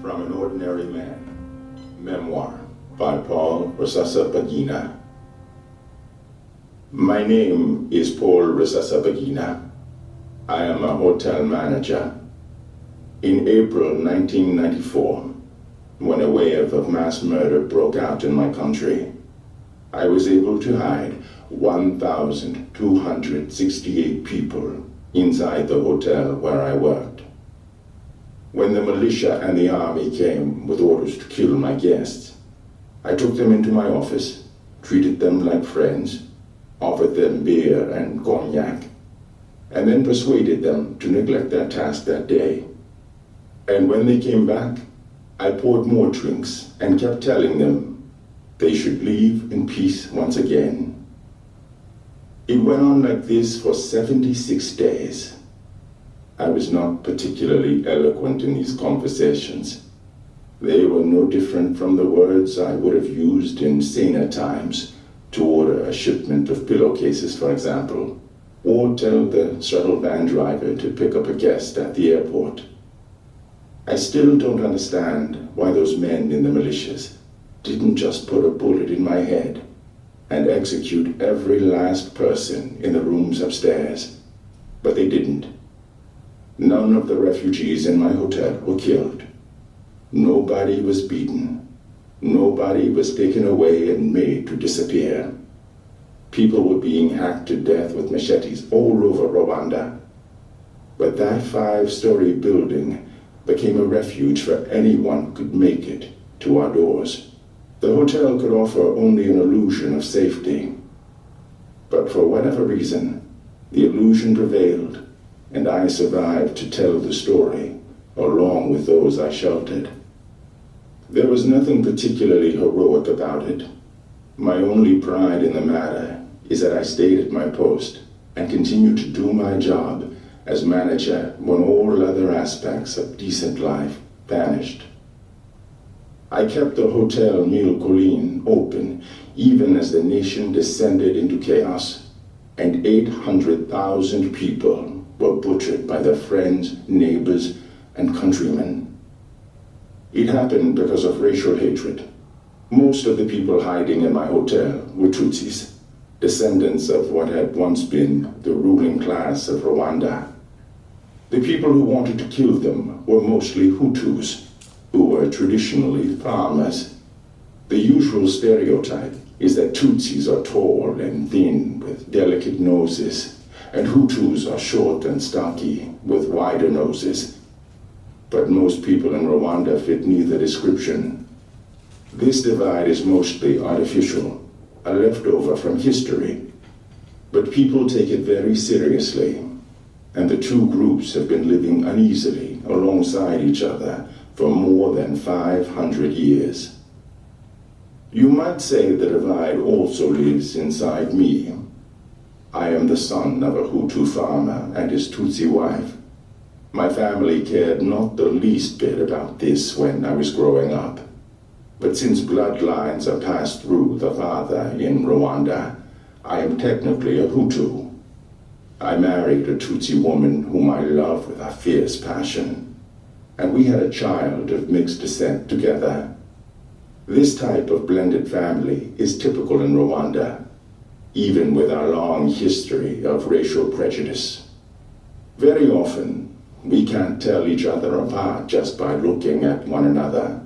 From an Ordinary Man, Memoir by Paul Rusesabagina. My name is Paul Rusesabagina. I am a hotel manager. In April 1994, when a wave of mass murder broke out in my country, I was able to hide 1,268 people inside the hotel where I worked. When the militia and the army came with orders to kill my guests, I took them into my office, treated them like friends, offered them beer and cognac, and then persuaded them to neglect their task that day. And when they came back, I poured more drinks and kept telling them they should leave in peace once again. It went on like this for 76 days. I was not particularly eloquent in these conversations. They were no different from the words I would have used in saner times to order a shipment of pillowcases, for example, or tell the shuttle van driver to pick up a guest at the airport. I still don't understand why those men in the militias didn't just put a bullet in my head and execute every last person in the rooms upstairs. But they didn't. None of the refugees in my hotel were killed. Nobody was beaten. Nobody was taken away and made to disappear. People were being hacked to death with machetes all over Rwanda. But that 5-story building became a refuge for anyone who could make it to our doors. The hotel could offer only an illusion of safety. But for whatever reason, the illusion prevailed, and I survived to tell the story, along with those I sheltered. There was nothing particularly heroic about it. My only pride in the matter is that I stayed at my post and continued to do my job as manager when all other aspects of decent life vanished. I kept the Hotel Mille Collines open even as the nation descended into chaos, and 800,000 people were butchered by their friends, neighbors, and countrymen. It happened because of racial hatred. Most of the people hiding in my hotel were Tutsis, descendants of what had once been the ruling class of Rwanda. The people who wanted to kill them were mostly Hutus, who were traditionally farmers. The usual stereotype is that Tutsis are tall and thin with delicate noses, and Hutus are short and stocky with wider noses. But most people in Rwanda fit neither description. This divide is mostly artificial, a leftover from history. But people take it very seriously, and the two groups have been living uneasily alongside each other for more than 500 years. You might say the divide also lives inside me. I am the son of a Hutu farmer and his Tutsi wife. My family cared not the least bit about this when I was growing up. But since bloodlines are passed through the father in Rwanda, I am technically a Hutu. I married a Tutsi woman whom I love with a fierce passion, and we had a child of mixed descent together. This type of blended family is typical in Rwanda, even with our long history of racial prejudice. Very often, we can't tell each other apart just by looking at one another.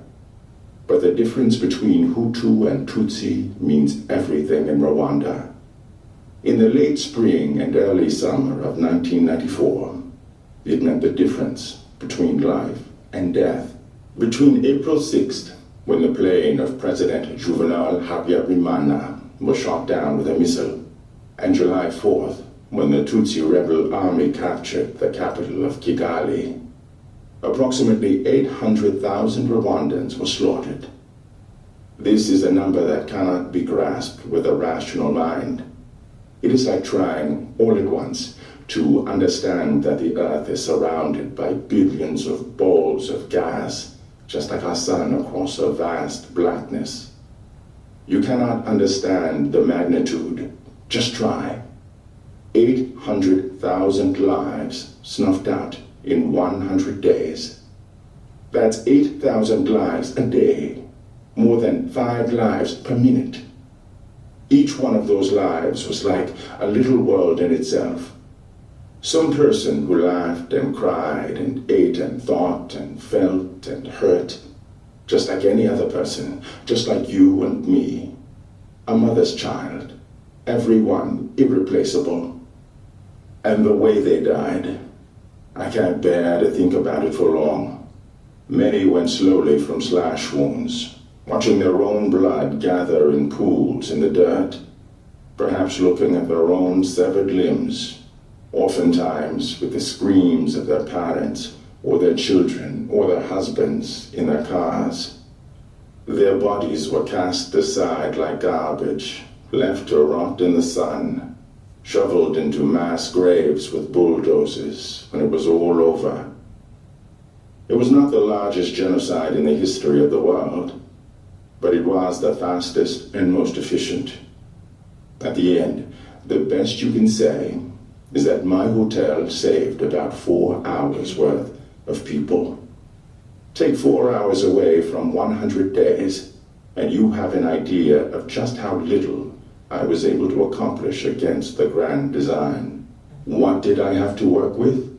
But the difference between Hutu and Tutsi means everything in Rwanda. In the late spring and early summer of 1994, it meant the difference between life and death. Between April 6th, when the plane of President Juvenal Habyarimana was shot down with a missile, and July 4th, when the Tutsi rebel army captured the capital of Kigali, approximately 800,000 Rwandans were slaughtered. This is a number that cannot be grasped with a rational mind. It is like trying all at once to understand that the earth is surrounded by billions of balls of gas, just like our sun across a vast blackness. You cannot understand the magnitude. Just try. 800,000 lives snuffed out in 100 days. That's 8,000 lives a day, more than 5 lives per minute. Each one of those lives was like a little world in itself. Some person who laughed and cried and ate and thought and felt and hurt, just like any other person, just like you and me. A mother's child, everyone irreplaceable. And the way they died, I can't bear to think about it for long. Many went slowly from slash wounds, watching their own blood gather in pools in the dirt, perhaps looking at their own severed limbs, oftentimes with the screams of their parents or their children or their husbands in their cars. Their bodies were cast aside like garbage, left to rot in the sun, shoveled into mass graves with bulldozers when it was all over. It was not the largest genocide in the history of the world, but it was the fastest and most efficient. At the end, the best you can say is that my hotel saved about 4 hours worth of people. Take 4 hours away from 100 days, and you have an idea of just how little I was able to accomplish against the grand design. What did I have to work with?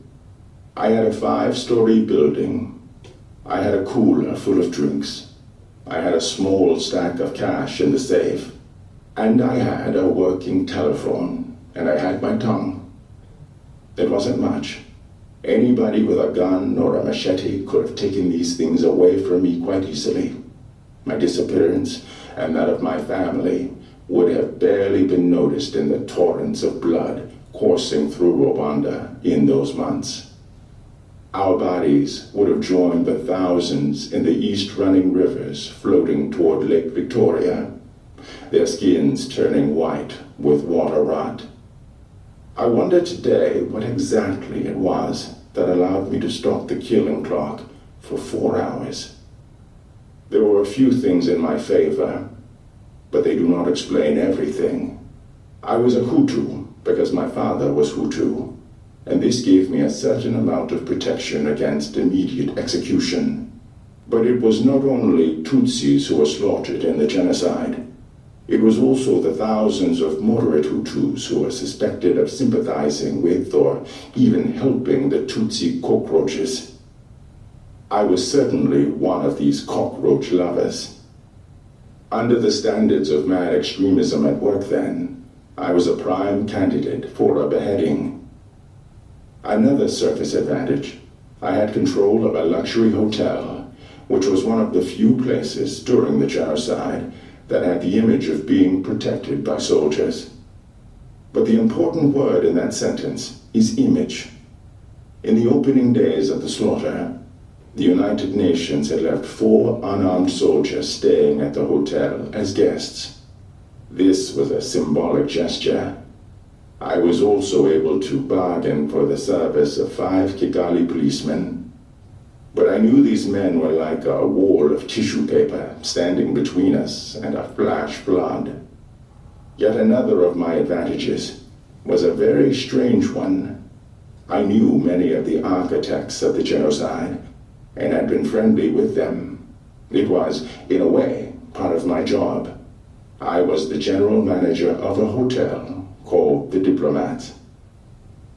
I had a 5-story building. I had a cooler full of drinks. I had a small stack of cash in the safe. And I had a working telephone, and I had my tongue. It wasn't much. Anybody with a gun or a machete could have taken these things away from me quite easily. My disappearance and that of my family would have barely been noticed in the torrents of blood coursing through Rwanda in those months. Our bodies would have joined the thousands in the east-running rivers floating toward Lake Victoria, their skins turning white with water rot. I wonder today what exactly it was that allowed me to stop the killing clock for 4 hours. There were a few things in my favor, but they do not explain everything. I was a Hutu because my father was Hutu, and this gave me a certain amount of protection against immediate execution. But it was not only Tutsis who were slaughtered in the genocide. It was also the thousands of moderate Hutus who were suspected of sympathizing with or even helping the Tutsi cockroaches. I was certainly one of these cockroach lovers. Under the standards of mad extremism at work then, I was a prime candidate for a beheading. Another surface advantage, I had control of a luxury hotel, which was one of the few places during the genocide that had the image of being protected by soldiers. But the important word in that sentence is image. In the opening days of the slaughter, the United Nations had left 4 unarmed soldiers staying at the hotel as guests. This was a symbolic gesture. I was also able to bargain for the service of 5 Kigali policemen. But I knew these men were like a wall of tissue paper standing between us and a flash flood. Yet another of my advantages was a very strange one. I knew many of the architects of the genocide and had been friendly with them. It was, in a way, part of my job. I was the general manager of a hotel called the Diplomat.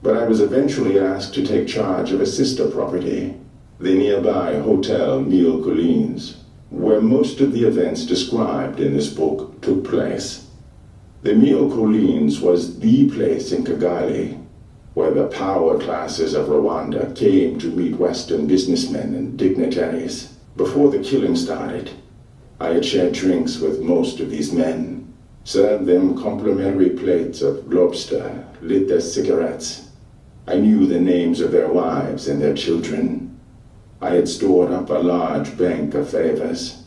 But I was eventually asked to take charge of a sister property, the nearby Hotel Mille Collines, where most of the events described in this book took place. The Mille Collines was the place in Kigali where the power classes of Rwanda came to meet Western businessmen and dignitaries. Before the killing started, I had shared drinks with most of these men, served them complimentary plates of lobster, lit their cigarettes. I knew the names of their wives and their children. I had stored up a large bank of favors.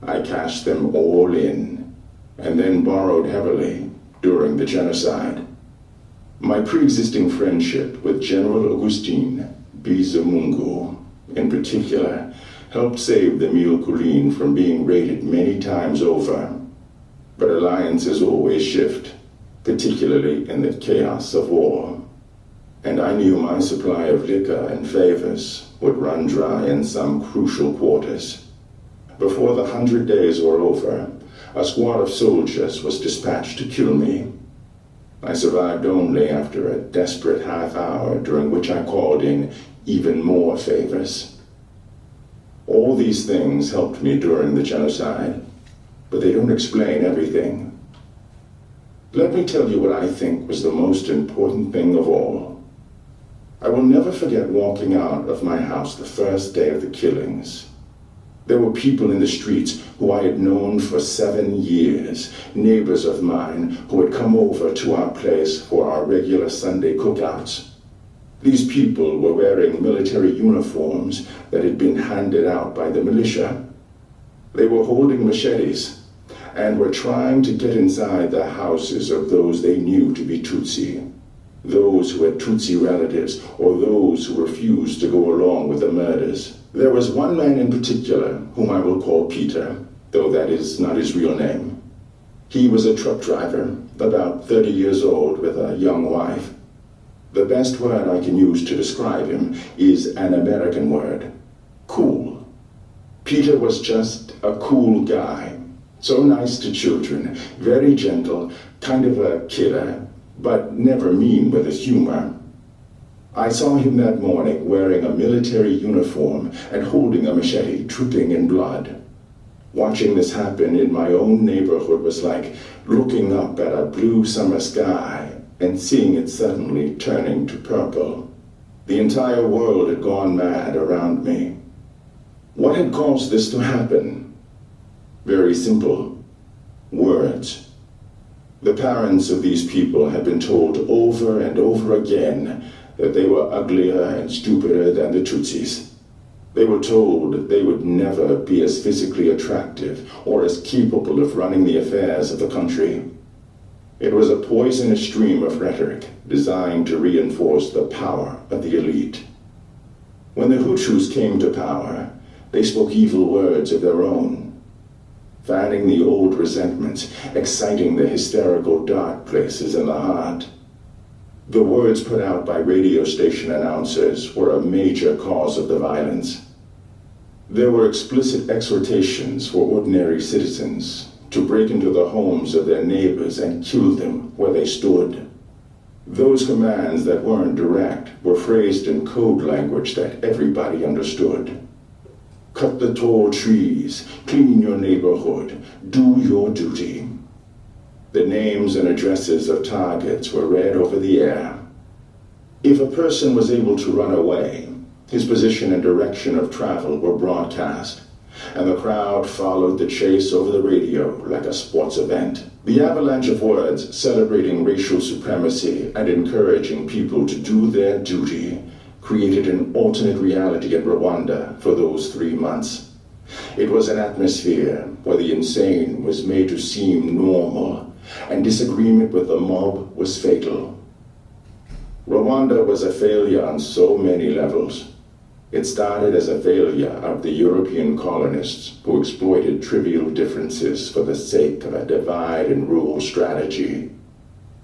I cashed them all in, and then borrowed heavily during the genocide. My pre-existing friendship with General Augustin Bizimungu, in particular, helped save the Mille Collines from being raided many times over. But alliances always shift, particularly in the chaos of war. And and I knew my supply of liquor and favors would run dry in some crucial quarters. Before the 100 days were over, a squad of soldiers was dispatched to kill me. I survived only after a desperate half hour during which I called in even more favors. All these things helped me during the genocide, but they don't explain everything. Let me tell you what I think was the most important thing of all. I will never forget walking out of my house the first day of the killings. There were people in the streets who I had known for 7 years, neighbors of mine who had come over to our place for our regular Sunday cookouts. These people were wearing military uniforms that had been handed out by the militia. They were holding machetes and were trying to get inside the houses of those they knew to be Tutsi, those who had Tutsi relatives or those who refused to go along with the murders. There was one man in particular whom I will call Peter, though that is not his real name. He was a truck driver, about 30 years old with a young wife. The best word I can use to describe him is an American word: cool. Peter was just a cool guy, so nice to children, very gentle, kind of a kidder, but never mean with his humor. I saw him that morning wearing a military uniform and holding a machete dripping in blood. Watching this happen in my own neighborhood was like looking up at a blue summer sky and seeing it suddenly turning to purple. The entire world had gone mad around me. What had caused this to happen? Very simple. Words. The parents of these people had been told over and over again that they were uglier and stupider than the Tutsis. They were told they would never be as physically attractive or as capable of running the affairs of the country. It was a poisonous stream of rhetoric designed to reinforce the power of the elite. When the Hutus came to power, they spoke evil words of their own, fanning the old resentments, exciting the hysterical dark places in the heart. The words put out by radio station announcers were a major cause of the violence. There were explicit exhortations for ordinary citizens to break into the homes of their neighbors and kill them where they stood. Those commands that weren't direct were phrased in code language that everybody understood. Cut the tall trees, clean your neighborhood, do your duty. The names and addresses of targets were read over the air. If a person was able to run away, his position and direction of travel were broadcast, and the crowd followed the chase over the radio like a sports event. The avalanche of words celebrating racial supremacy and encouraging people to do their duty created an alternate reality in Rwanda for those 3 months. It was an atmosphere where the insane was made to seem normal, and disagreement with the mob was fatal. Rwanda was a failure on so many levels. It started as a failure of the European colonists who exploited trivial differences for the sake of a divide and rule strategy.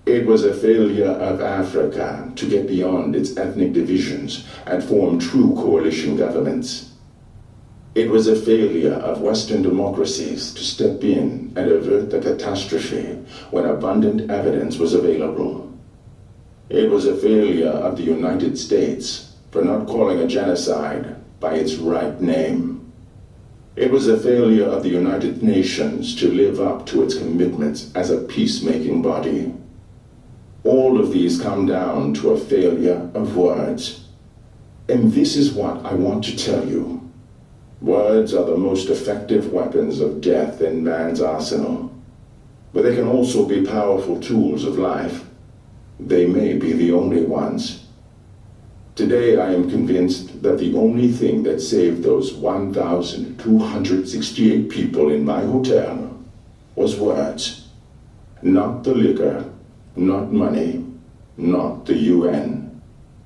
It was a failure of Africa to get beyond its ethnic divisions and form true coalition governments. It was a failure of Western democracies to step in and avert the catastrophe when abundant evidence was available. It was a failure of the United States for not calling a genocide by its right name. It was a failure of the United Nations to live up to its commitments as a peacemaking body. All of these come down to a failure of words. And this is what I want to tell you. Words are the most effective weapons of death in man's arsenal, but they can also be powerful tools of life. They may be the only ones. Today I am convinced that the only thing that saved those 1,268 people in my hotel was words. Not the liquor, not money, not the UN.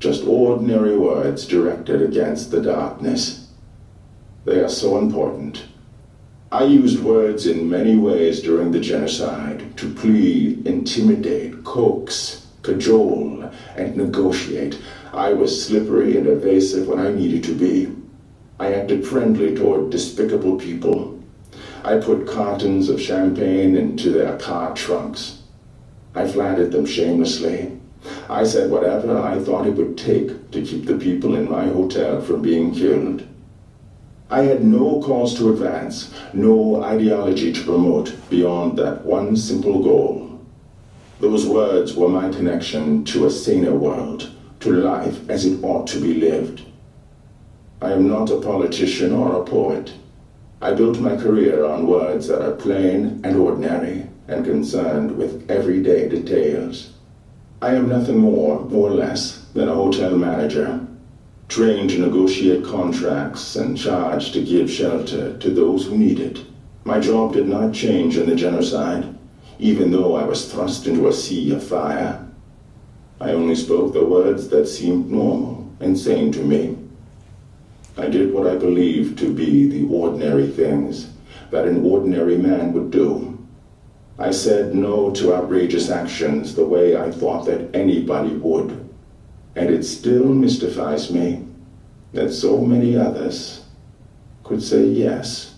Just ordinary words directed against the darkness. They are so important. I used words in many ways during the genocide to plead, intimidate, coax, cajole, and negotiate. I was slippery and evasive when I needed to be. I acted friendly toward despicable people. I put cartons of champagne into their car trunks. I flattered them shamelessly. I said whatever I thought it would take to keep the people in my hotel from being killed. I had no cause to advance, no ideology to promote beyond that one simple goal. Those words were my connection to a saner world, to life as it ought to be lived. I am not a politician or a poet. I built my career on words that are plain and ordinary and concerned with everyday details. I am nothing more or less than a hotel manager, trained to negotiate contracts and charged to give shelter to those who need it. My job did not change in the genocide, even though I was thrust into a sea of fire. I only spoke the words that seemed normal and sane to me. I did what I believed to be the ordinary things that an ordinary man would do. I said no to outrageous actions the way I thought that anybody would. And it still mystifies me that so many others could say yes